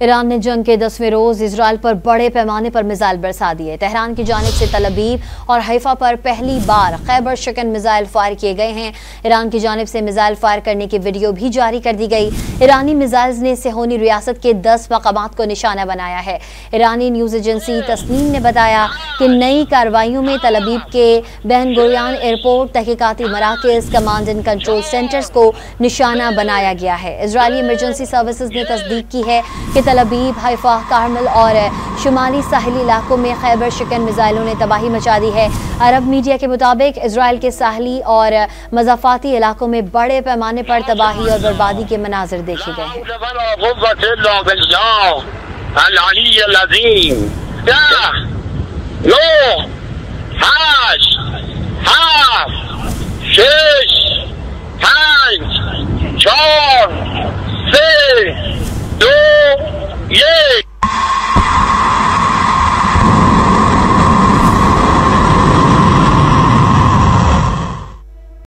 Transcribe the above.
ایران نے جنگ کے 10ویں روز اسرائیل پر بڑے پیمانے پر میزائل برسا دیے۔ تہران کی جانب سے تل ابیب اور حیفا پر پہلی بار خیبر شکن میزائل فائر کیے گئے ہیں۔ ایران کی جانب سے میزائل فائر کرنے کی ویڈیو بھی جاری کر دی گئی۔ ایرانی میزائلز نے صہیونی ریاست کے 10 مقامات کو نشانہ بنایا ہے۔ ایرانی نیوز ایجنسی تسنیم نے بتایا کہ نئی کارروائیوں میں تل ابیب کے بین گوریون ایئرپورٹ، تحقیقاتی مراکز، کمانڈ اینڈ کنٹرول سینٹرز کو نشانہ بنایا گیا ہے۔ اسرائیلی ایمرجنسی سروسز نے تصدیق کی ہے کہ تل ابیب، حیفا، کارمل اور شمالی ساحلی علاقوں میں خیبر شکن میزائلوں نے تباہی مچا دی ہے۔ عرب میڈیا کے مطابق اسرائیل کے ساحلی اور مضافاتی علاقوں میں بڑے پیمانے پر تباہی اور بربادی کے مناظر دیکھے گئے ہیں۔ چار، 3، 2